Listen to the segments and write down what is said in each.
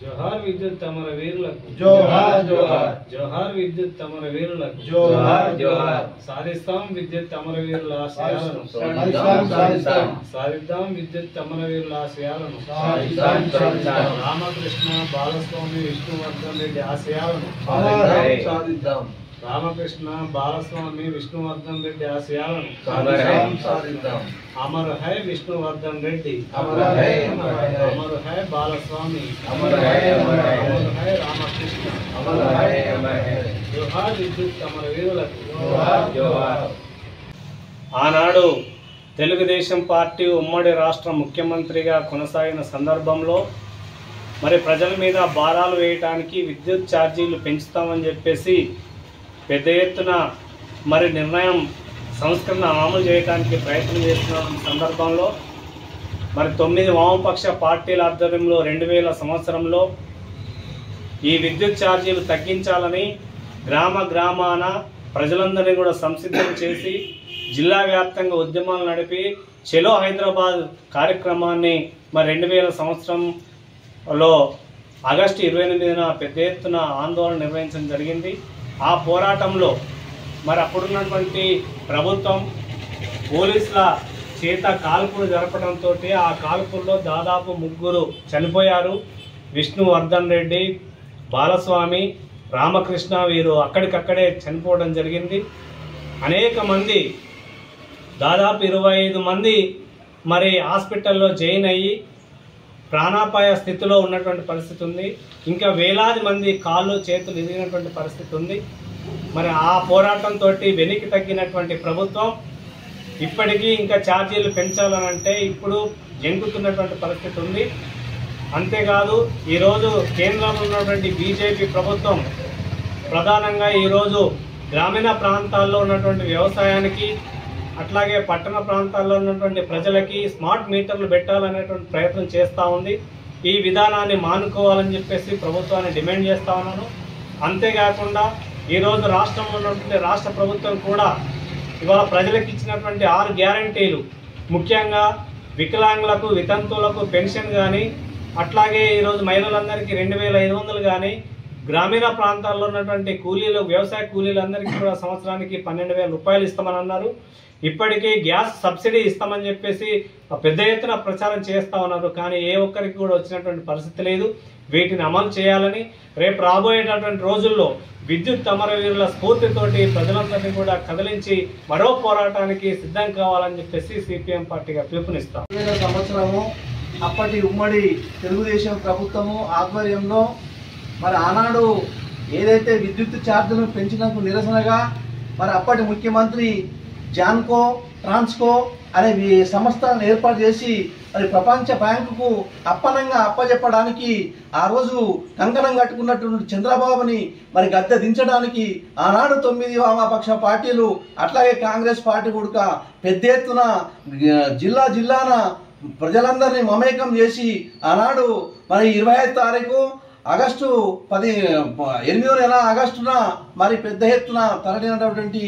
జోహార్ విద్యుత్ అమర వీరులకు జోహార్ జోహార్. జోహార్ విద్యుత్ అమర వీరులకు జోహార్ జోహార్. సాధిస్తాం విద్యుత్ అమరవీరుల ఆశయాలను సాధిద్దాం విద్యుత్ అమరవీరుల ఆశయాలను రామకృష్ణ బాలస్వామి విష్ణువర్ధన్ రెడ్డి ఆశయాలను సాధిద్దాం. రామకృష్ణ బాలస్వామి విష్ణువర్ధన్ రెడ్డి ఆశయాలను సాధిద్దాం. అమర్ హై విష్ణువర్ధన్ రెడ్డి, అమర్ హై అమర్ హై బాలస్వామి, అమర్ హై అమర్ హై రామకృష్ణ, అమర్ హై అమర్ హై. జోహార్ విద్యుత్ అమరవీరులకు జోహార్ జోహార్. ఆనాడు తెలుగుదేశం పార్టీ ఉమ్మడి రాష్ట్ర ముఖ్యమంత్రిగా కొనసాగిన సందర్భంలో మరి ప్రజల మీద భారాలు వేయటానికి విద్యుత్ ఛార్జీలు పెంచుతామని చెప్పేసి పెద్ద ఎత్తున మరి నిర్ణయం సంస్కరణ అమలు చేయడానికి ప్రయత్నం చేస్తున్న సందర్భంలో మరి 9 వామపక్ష పార్టీల ఆధ్వర్యంలో 2000 సంవత్సరంలో ఈ విద్యుత్ ఛార్జీలు తగ్గించాలని గ్రామాన ప్రజలందరినీ కూడా సంసిద్ధం చేసి జిల్లా వ్యాప్తంగా ఉద్యమాలు నడిపి చలో హైదరాబాద్ కార్యక్రమాన్ని మరి 2000 సంవత్సరంలో ఆగస్టు 28న పెద్ద ఎత్తున ఆందోళన నిర్వహించడం జరిగింది. ఆ పోరాటంలో మరి అప్పుడున్నటువంటి ప్రభుత్వం పోలీసుల చేత కాల్పులు జరపడంతో ఆ కాల్పుల్లో దాదాపు 3 చనిపోయారు. విష్ణువర్ధన్ రెడ్డి, బాలస్వామి, రామకృష్ణ వీరు అక్కడికక్కడే చనిపోవడం జరిగింది. అనేక మంది దాదాపు 25 మంది మరి హాస్పిటల్లో జాయిన్ అయ్యి ప్రాణాపాయ స్థితిలో ఉన్నటువంటి పరిస్థితి ఉంది. ఇంకా వేలాది మంది కాళ్ళు చేతులు ఇరిగినటువంటి పరిస్థితి ఉంది. మరి ఆ పోరాటంతో వెనక్కి తగ్గినటువంటి ప్రభుత్వం ఇప్పటికీ ఇంకా ఛార్జీలు పెంచాలనంటే ఇప్పుడు జంకుతున్నటువంటి పరిస్థితి ఉంది. అంతేకాదు ఈరోజు కేంద్రంలో ఉన్నటువంటి బీజేపీ ప్రభుత్వం ప్రధానంగా ఈరోజు గ్రామీణ ప్రాంతాల్లో ఉన్నటువంటి వ్యవసాయానికి అట్లాగే పట్టణ ప్రాంతాల్లో ఉన్నటువంటి ప్రజలకి స్మార్ట్ మీటర్లు పెట్టాలనేటువంటి ప్రయత్నం చేస్తూ ఉంది. ఈ విధానాన్ని మానుకోవాలని చెప్పేసి ప్రభుత్వాన్ని డిమాండ్ చేస్తూ ఉన్నాను. అంతేకాకుండా ఈరోజు రాష్ట్రంలో ఉన్నటువంటి రాష్ట్ర ప్రభుత్వం కూడా ఇవాళ ప్రజలకు ఇచ్చినటువంటి 6 గ్యారంటీలు, ముఖ్యంగా వికలాంగులకు, వితంతువులకు పెన్షన్ కానీ, అట్లాగే ఈరోజు మహిళలందరికీ 2500 కానీ, గ్రామీణ ప్రాంతాల్లో ఉన్నటువంటి కూలీలు, వ్యవసాయ కూలీలందరికీ కూడా సంవత్సరానికి 12,000 రూపాయలు ఇస్తామని అన్నారు. ఇప్పటికీ గ్యాస్ సబ్సిడీ ఇస్తామని చెప్పేసి పెద్ద ఎత్తున ప్రచారం చేస్తూ ఉన్నారు. కానీ ఏ ఒక్కరికి కూడా వచ్చినటువంటి పరిస్థితి లేదు. వీటిని అమలు చేయాలని రేపు రాబోయేటటువంటి రోజుల్లో విద్యుత్ అమరవీరుల స్ఫూర్తితోటి ప్రజలందరినీ కూడా కదిలించి మరో పోరాటానికి సిద్ధం కావాలని చెప్పేసి సిపిఎం పార్టీగా పిలుపునిస్తాం. 2000 సంవత్సరము అప్పటి ఉమ్మడి తెలుగుదేశం ప్రభుత్వము ఆధ్వర్యంలో మరి ఆనాడు ఏదైతే విద్యుత్ ఛార్జీలను పెంచినందుకు నిరసనగా మరి అప్పటి ముఖ్యమంత్రి జాన్కో, ట్రాన్స్కో అనే సంస్థలను ఏర్పాటు చేసి మరి ప్రపంచ బ్యాంకుకు అప్పజెప్పడానికి ఆ రోజు కంకణం కట్టుకున్నటువంటి చంద్రబాబుని మరి గద్దె దించడానికి ఆనాడు 9 వామపక్ష పార్టీలు అట్లాగే కాంగ్రెస్ పార్టీ కూడా పెద్ద ఎత్తున జిల్లాన ప్రజలందరినీ మమేకం చేసి ఆనాడు మరి 25వ తారీఖు ఆగస్టు 8వ నెల ఆగస్టున మరి పెద్ద ఎత్తున తరలినటువంటి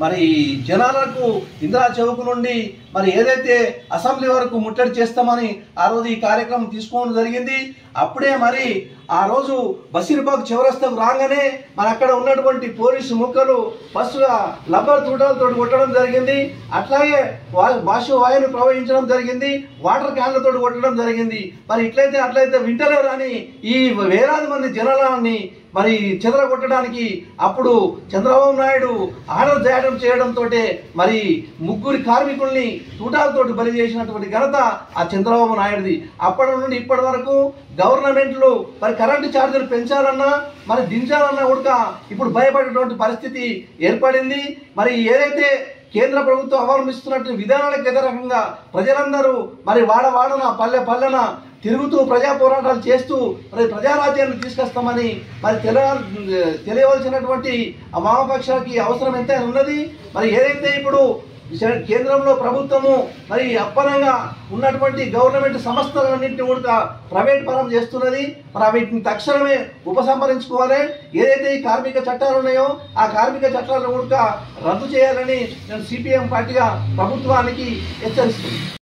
మరి జనాలకు ఇందిరా చౌక్ నుండి మరి ఏదైతే అసెంబ్లీ వరకు ముట్టడి చేస్తామని ఆ రోజు ఈ కార్యక్రమం తీసుకోవడం జరిగింది. అప్పుడే మరి ఆ రోజు బషీర్బాగ్ చౌరస్తాకు రాగానే మరి అక్కడ ఉన్నటువంటి పోలీసు ముక్కలు ఫస్ట్గా రబ్బర్ తూటాలతో కొట్టడం జరిగింది. అట్లాగే వాయువుని ప్రవహించడం జరిగింది, వాటర్ క్యాన్లతో కొట్టడం జరిగింది. మరి అట్లయితే వింటలేరు అని ఈ వేలాది మంది జనాలని మరి చెదరగొట్టడానికి అప్పుడు చంద్రబాబు నాయుడు ఆర్డర్ చేయడంతో మరి 3 కార్మికుల్ని తూటాలతోటి బలి చేసినటువంటి ఘనత ఆ చంద్రబాబు నాయుడుది. అప్పటి నుండి ఇప్పటి వరకు గవర్నమెంట్లు మరి కరెంటు ఛార్జీలు పెంచాలన్నా మరి దించాలన్నా కూడా ఇప్పుడు భయపడేటువంటి పరిస్థితి ఏర్పడింది. మరి ఏదైతే కేంద్ర ప్రభుత్వం అవలంబిస్తున్నట్టు విధానాలకు వ్యతిరేకంగా ప్రజలందరూ మరి వాడన పల్లెన తిరుగుతూ ప్రజా పోరాటాలు చేస్తూ మరి ప్రజారాజ్యాన్ని తీసుకొస్తామని మరి తెలియవలసినటువంటి వామపక్షాలకి అవసరం ఎంత ఉన్నది. మరి ఏదైతే ఇప్పుడు కేంద్రంలో ప్రభుత్వము మరి అప్పనంగా ఉన్నటువంటి గవర్నమెంట్ సంస్థలన్నింటినీ కూడా ప్రైవేట్ పరం చేస్తున్నది. మరి వీటిని తక్షణమే ఉపసంహరించుకోవాలి. ఏదైతే ఈ కార్మిక చట్టాలు ఉన్నాయో ఆ కార్మిక చట్టాలను కూడా రద్దు చేయాలని నేను సిపిఎం పార్టీగా ప్రభుత్వానికి హెచ్చరిస్తున్నాను.